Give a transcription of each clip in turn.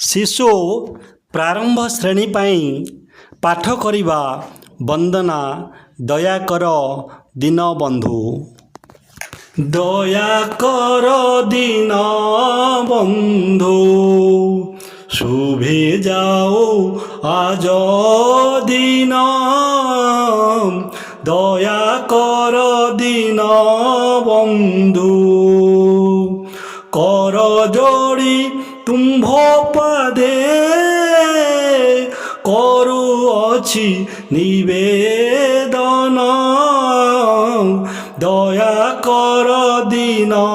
ଶିଶୁ ପ୍ରାରମ୍ଭ ଶ୍ରେଣୀ ପାଇଁ ପାଠ କରିବା ବନ୍ଦନା ଦୟାକର ଦୀନବନ୍ଧୁ। ଦୟାକର ଦୀନବନ୍ଧୁ, শুভে যাও আজ দিন। দয়া কর দীনবন্ধু, কর যোড়ি তুম্ভ পাদে করুଅছি নিবেদন। দয়া কর দীনবন্ধু,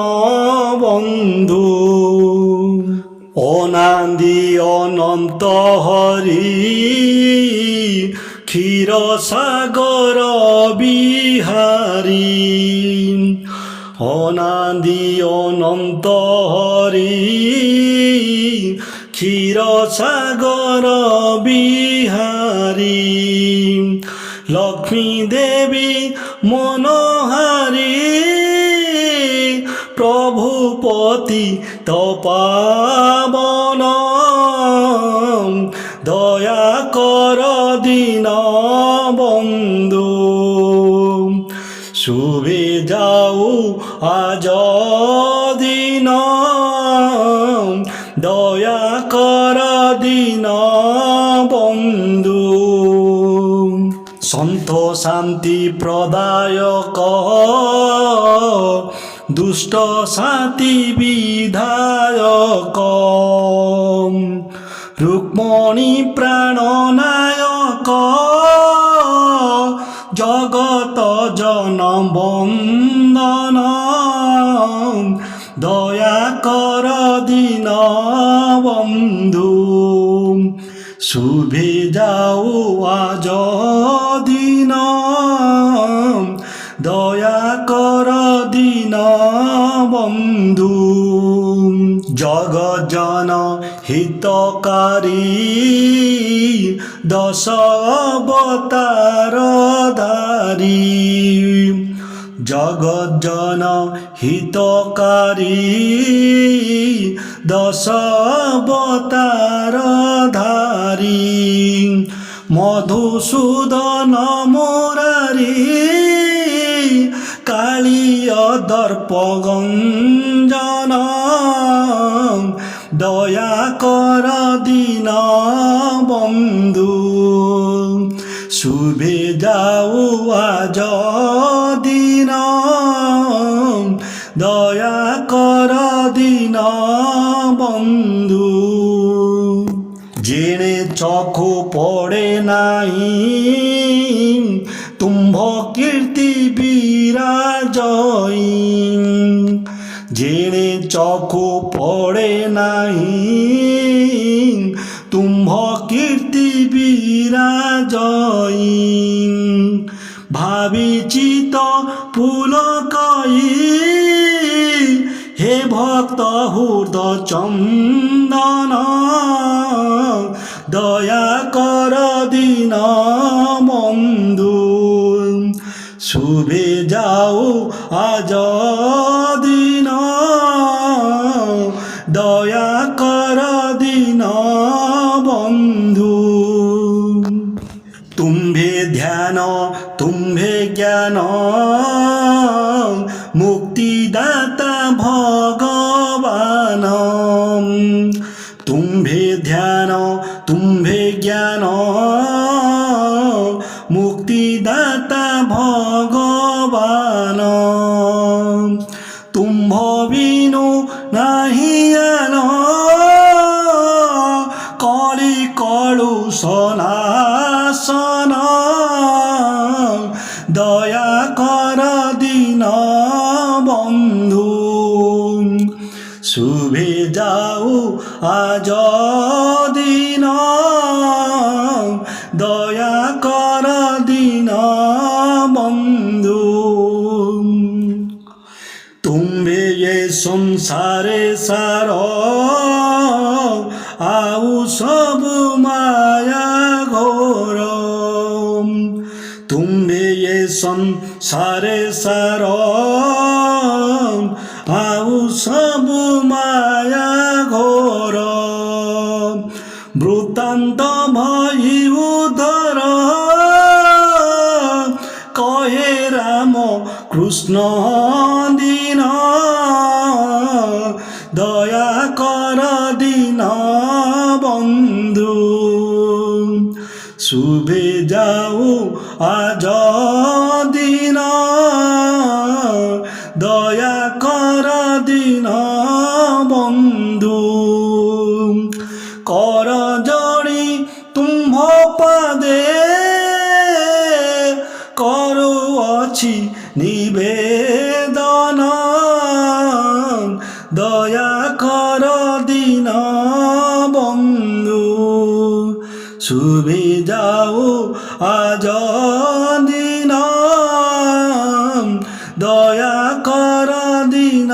অনাদি অনন্ত হরি ক্ষীরসাগর বিহারী। অনাদি অনন্ত হরি ক্ষীরসাগর বিহারী। লক্ষ্মী দেবী মনোহারী, প্রভুপতি তপাবন। দয়া কর দীনবন্ধু, শুভে যাও আজ দিন। দয়া কর দীনবন্ধু, সন্ত শান্তি প্রদায়ক দুষ্ট শান্তি বিধায়ক। রুক্মণী প্রাণনায়ক, জগত জন বন্দন। দয়া কর দীনবন্ধু, শুভে যাও আজ দিন। দয়া কর দীনবন্ধু, জগজ্জন হিতকারী দশ অবতার ধারী। জগজ্জন হিতকারী দশ অবতার ধারী। মধুসূদন মুরারী কালীয় দর্প গঞ্জন। দয়া কর দীনবন্ধু, শুভে যাও আজ দিন। দয়া কর দীনবন্ধু, জেনে চক্ষু পড়ে নাই তুম্ভ কীর্তি বিরাজয়। জেনে চক্ষু পড়ে নাই তুম্ভ কীর্তি বিরাজয়। ভাবিচিত পুলকই হে ভক্ত হৃদ চন্দন। দয়া কর দীনবন্ধু, শুভে যাও আজ দিন। দয়া কর দীনবন্ধু, তুম্ভে ধ্যান তুম্ভে জ্ঞান মুক্তিদাতা ভগবান। তুম্ভে ধ্যান তুম্ভে জ্ঞান মুক্তিদাতা ভগবান। তুম্ভ বিনু নাহি আন কলি কলুষ নাশন। দয়া কর দীনবন্ধু, শুভে যাও আজ দিন। দয়া কর দীনবন্ধু, তুম্ভে এ সংসারে সার আউ সবু মায়া ঘোর। তুম্ভে এ সংসারে সার আউ সবু মায়া ঘোর। অনন্ত ভই উদ্ধর কহে রাম কৃষ্ণ দিন দয়া কর দিন বন্ধু শুভে যাও আজ দিন দয়া কর দিন বন্ধু কর জড়ি তুম্ভ পাদে করো অছি নিবেদন দয়া কর দিন বন্ধু শুভে যাও আজ দিন দয়া কর দিন